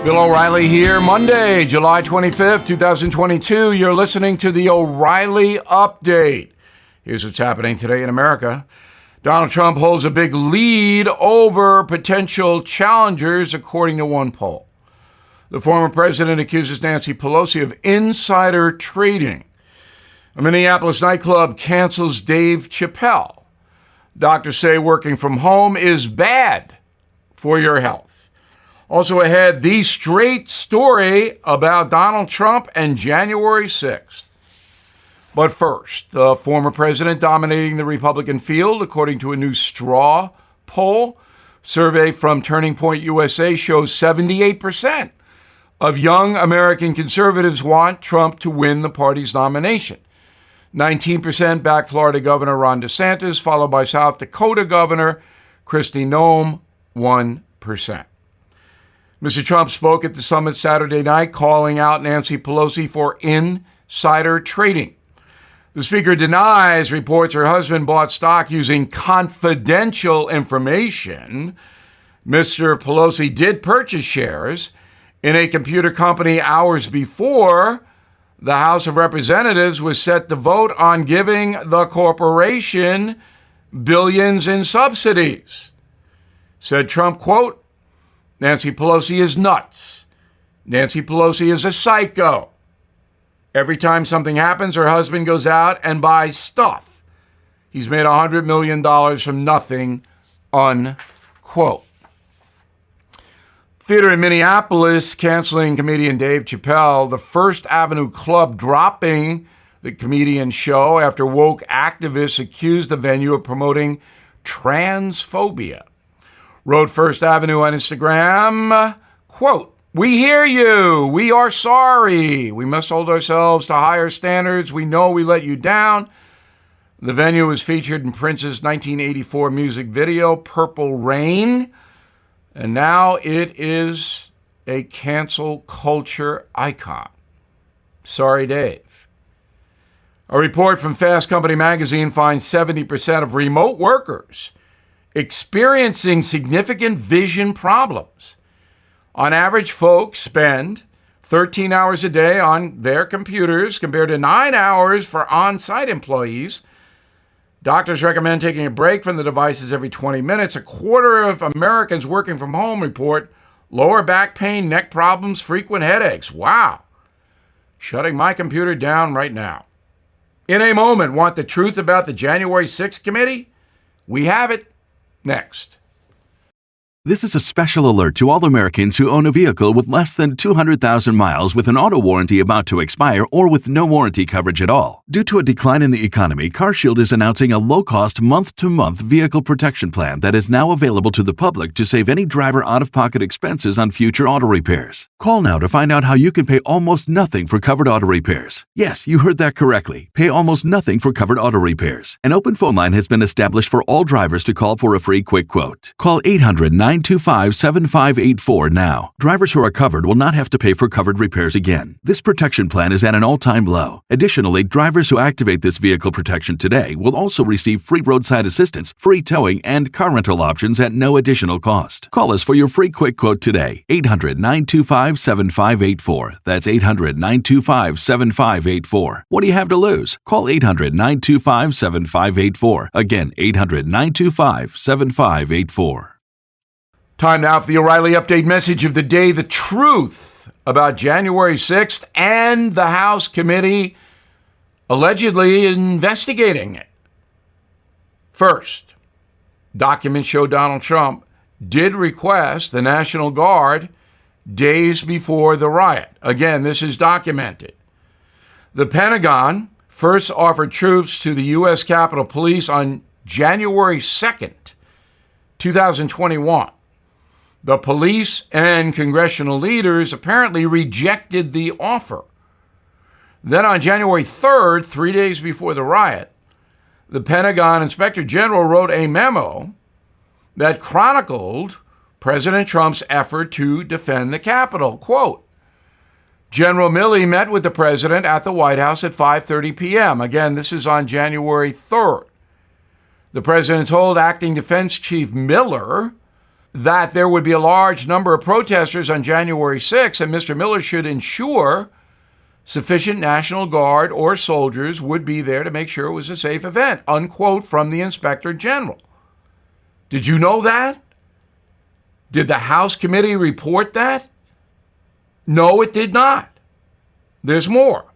Bill O'Reilly here, Monday, July 25th, 2022. You're listening to the O'Reilly Update. Here's what's happening today in America. Donald Trump holds a big lead over potential challengers, according to one poll. The former president accuses Nancy Pelosi of insider trading. A Minneapolis nightclub cancels Dave Chappelle. Doctors say working from home is bad for your health. Also ahead, the straight story about Donald Trump and January 6th. But first, the former president dominating the Republican field, according to a new straw poll. Survey from Turning Point USA shows 78% of young American conservatives want Trump to win the party's nomination. 19% back Florida Governor Ron DeSantis, followed by South Dakota Governor Kristi Noem, 1%. Mr. Trump spoke at the summit Saturday night, calling out Nancy Pelosi for insider trading. The speaker denies reports her husband bought stock using confidential information. Mr. Pelosi did purchase shares in a computer company hours before the House of Representatives was set to vote on giving the corporation billions in subsidies. Said Trump, quote, Nancy Pelosi is nuts. Nancy Pelosi is a psycho. Every time something happens, her husband goes out and buys stuff. He's made $100 million from nothing, unquote. Theater in Minneapolis canceling comedian Dave Chappelle. The First Avenue Club dropping the comedian's show after woke activists accused the venue of promoting transphobia. Wrote First Avenue on Instagram, quote, we hear you. We are sorry. We must hold ourselves to higher standards. We know we let you down. The venue was featured in Prince's 1984 music video, Purple Rain, and now it is a cancel culture icon. Sorry, Dave. A report from Fast Company magazine finds 70% of remote workers experiencing significant vision problems. On average, folks spend 13 hours a day on their computers compared to 9 hours for on-site employees. Doctors recommend taking a break from the devices every 20 minutes. A quarter of Americans working from home report lower back pain, neck problems, frequent headaches. Wow. Shutting my computer down right now. In a moment, want the truth about the January 6th committee? We have it. Next. This is a special alert to all Americans who own a vehicle with less than 200,000 miles with an auto warranty about to expire or with no warranty coverage at all. Due to a decline in the economy, CarShield is announcing a low-cost month-to-month vehicle protection plan that is now available to the public to save any driver out-of-pocket expenses on future auto repairs. Call now to find out how you can pay almost nothing for covered auto repairs. Yes, you heard that correctly. Pay almost nothing for covered auto repairs. An open phone line has been established for all drivers to call for a free quick quote. Call 800-925-7584 now. Drivers who are covered will not have to pay for covered repairs again. This protection plan is at an all-time low. Additionally, drivers who activate this vehicle protection today will also receive free roadside assistance, free towing, and car rental options at no additional cost. Call us for your free quick quote today. 800-925-7584. That's 800-925-7584. What do you have to lose? Call 800-925-7584. Again, 800-925-7584. Time now for the O'Reilly Update message of the day, the truth about January 6th and the House committee allegedly investigating it. First, documents show Donald Trump did request the National Guard days before the riot. Again, this is documented. The Pentagon first offered troops to the U.S. Capitol Police on January 2nd, 2021. The police and congressional leaders apparently rejected the offer. Then on January 3rd, 3 days before the riot, the Pentagon Inspector General wrote a memo that chronicled President Trump's effort to defend the Capitol. Quote, General Milley met with the president at the White House at 5:30 p.m. Again, this is on January 3rd. The president told Acting Defense Chief Miller that there would be a large number of protesters on January 6th, and Mr. Miller should ensure sufficient National Guard or soldiers would be there to make sure it was a safe event, unquote, from the Inspector General. Did you know that? Did the House committee report that? No, it did not. There's more.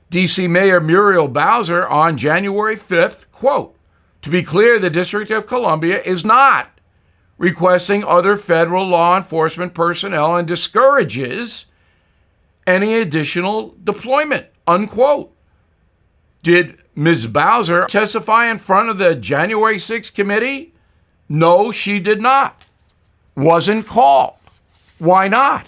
D.C. Mayor Muriel Bowser on January 5th, quote, "To be clear, the District of Columbia is not requesting other federal law enforcement personnel and discourages any additional deployment," unquote. Did Ms. Bowser testify in front of the January 6th committee? No, she did not. Wasn't called. Why not?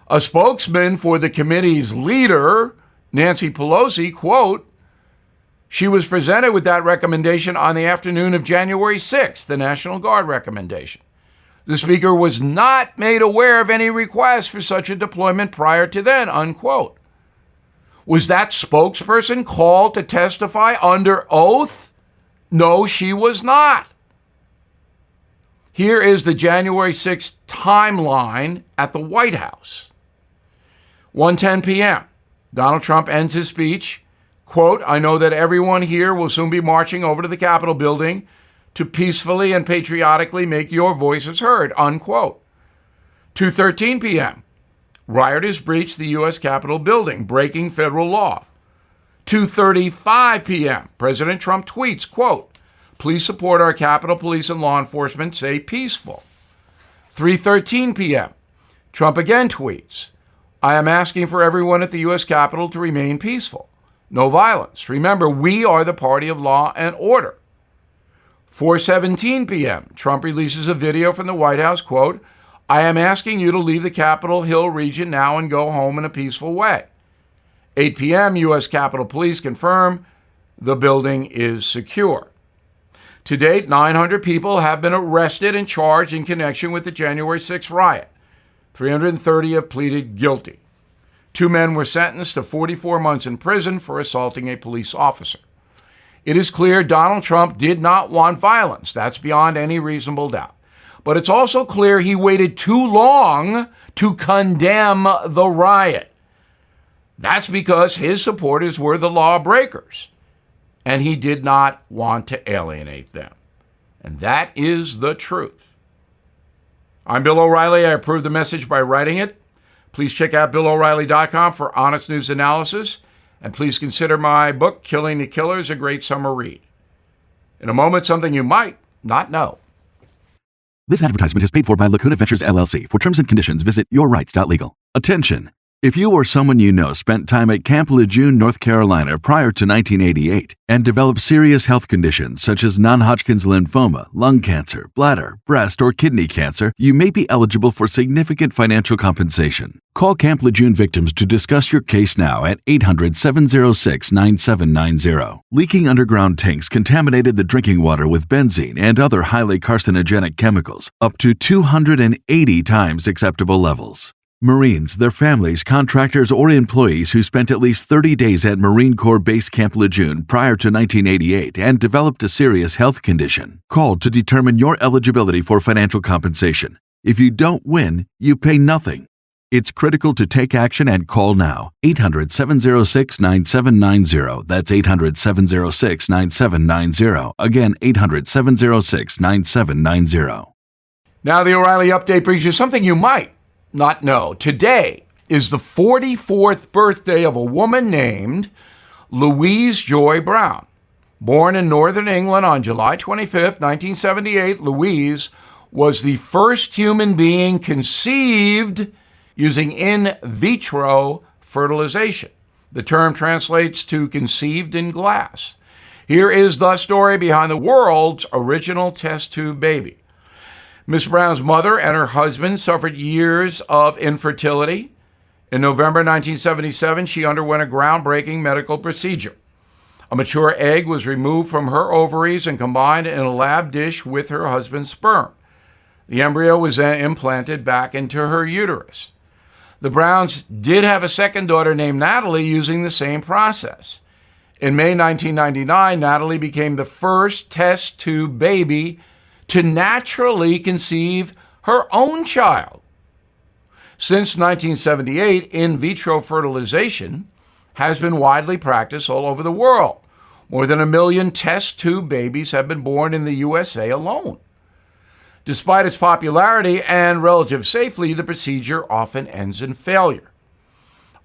A spokesman for the committee's leader, Nancy Pelosi, quote, "She was presented with that recommendation on the afternoon of January 6th, the National Guard recommendation. The speaker was not made aware of any request for such a deployment prior to then," unquote. Was that spokesperson called to testify under oath? No, she was not. Here is the January 6th timeline at the White House. 1:10 p.m., Donald Trump ends his speech. Quote, "I know that everyone here will soon be marching over to the Capitol building to peacefully and patriotically make your voices heard," unquote. 2:13 p.m., rioters breached the U.S. Capitol building, breaking federal law. 2:35 p.m., President Trump tweets, quote, "Please support our Capitol Police and law enforcement, stay peaceful." 3:13 p.m., Trump again tweets, "I am asking for everyone at the U.S. Capitol to remain peaceful. No violence. Remember, we are the party of law and order." 4:17 p.m., Trump releases a video from the White House, quote, "I am asking you to leave the Capitol Hill region now and go home in a peaceful way." 8 p.m., U.S. Capitol Police confirm the building is secure. To date, 900 people have been arrested and charged in connection with the January 6th riot. 330 have pleaded guilty. 2 men were sentenced to 44 months in prison for assaulting a police officer. It is clear Donald Trump did not want violence. That's beyond any reasonable doubt. But it's also clear he waited too long to condemn the riot. That's because his supporters were the lawbreakers, and he did not want to alienate them. And that is the truth. I'm Bill O'Reilly. I approve the message by writing it. Please check out BillO'Reilly.com for honest news analysis. And please consider my book, Killing the Killers, a great summer read. In a moment, something you might not know. This advertisement is paid for by Lacuna Ventures, LLC. For terms and conditions, visit yourrights.legal. Attention! If you or someone you know spent time at Camp Lejeune, North Carolina prior to 1988 and developed serious health conditions such as non-Hodgkin's lymphoma, lung cancer, bladder, breast, or kidney cancer, you may be eligible for significant financial compensation. Call Camp Lejeune victims to discuss your case now at 800-706-9790. Leaking underground tanks contaminated the drinking water with benzene and other highly carcinogenic chemicals, up to 280 times acceptable levels. Marines, their families, contractors, or employees who spent at least 30 days at Marine Corps Base Camp Lejeune prior to 1988 and developed a serious health condition, called to determine your eligibility for financial compensation. If you don't win, you pay nothing. It's critical to take action and call now. 800-706-9790. That's 800-706-9790. Again, 800-706-9790. Now the O'Reilly Update brings you something you might not know. Today is the 44th birthday of a woman named Louise Joy Brown. Born in northern England on July 25th, 1978, Louise was the first human being conceived using in vitro fertilization. The term translates to conceived in glass. Here is the story behind the world's original test tube baby. Miss Brown's mother and her husband suffered years of infertility. In November 1977, she underwent a groundbreaking medical procedure. A mature egg was removed from her ovaries and combined in a lab dish with her husband's sperm. The embryo was then implanted back into her uterus. The Browns did have a second daughter named Natalie using the same process. In May 1999, Natalie became the first test tube baby to naturally conceive her own child. Since 1978, in vitro fertilization has been widely practiced all over the world. More than 1 million test tube babies have been born in the USA alone. Despite its popularity and relative safety, the procedure often ends in failure.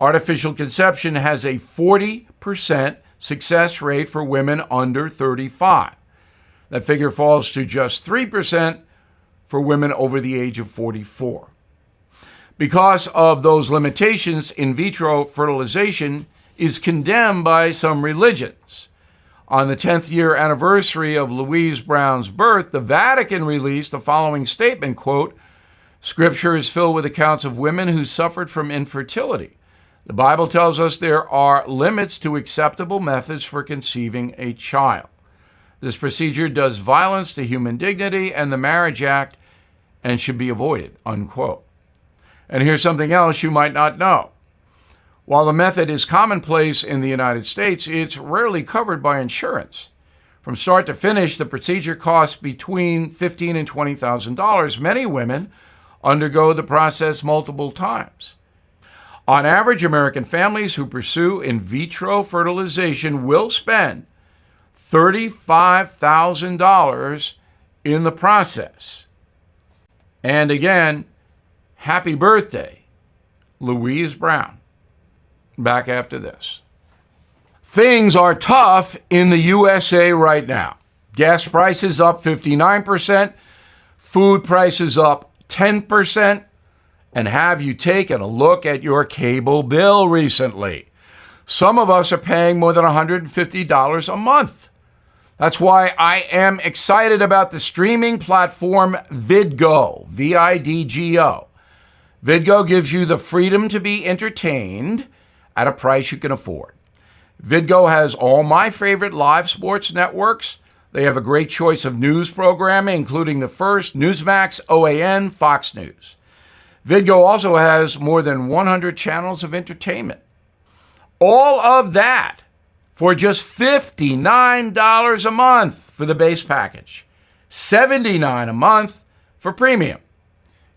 Artificial conception has a 40% success rate for women under 35. That figure falls to just 3% for women over the age of 44. Because of those limitations, in vitro fertilization is condemned by some religions. On the 10th year anniversary of Louise Brown's birth, the Vatican released the following statement, quote, "Scripture is filled with accounts of women who suffered from infertility. The Bible tells us there are limits to acceptable methods for conceiving a child. This procedure does violence to human dignity and the Marriage Act and should be avoided," unquote. And here's something else you might not know. While the method is commonplace in the United States, it's rarely covered by insurance. From start to finish, the procedure costs between $15,000 and $20,000. Many women undergo the process multiple times. On average, American families who pursue in vitro fertilization will spend $35,000 in the process. And again, happy birthday, Louise Brown. Back after this. Things are tough in the USA right now. Gas prices up 59%, food prices up 10%, and have you taken a look at your cable bill recently? Some of us are paying more than $150 a month. That's why I am excited about the streaming platform Vidgo, VIDGO. Vidgo gives you the freedom to be entertained at a price you can afford. Vidgo has all my favorite live sports networks. They have a great choice of news programming, including The First, Newsmax, OAN, Fox News. Vidgo also has more than 100 channels of entertainment. All of that for just $59 a month for the base package, $79 a month for premium.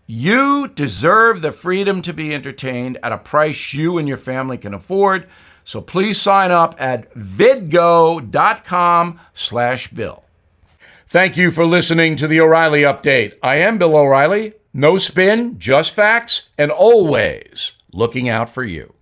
You deserve the freedom to be entertained at a price you and your family can afford. So please sign up at vidgo.com/Bill. Thank you for listening to the O'Reilly Update. I am Bill O'Reilly. No spin, just facts, and always looking out for you.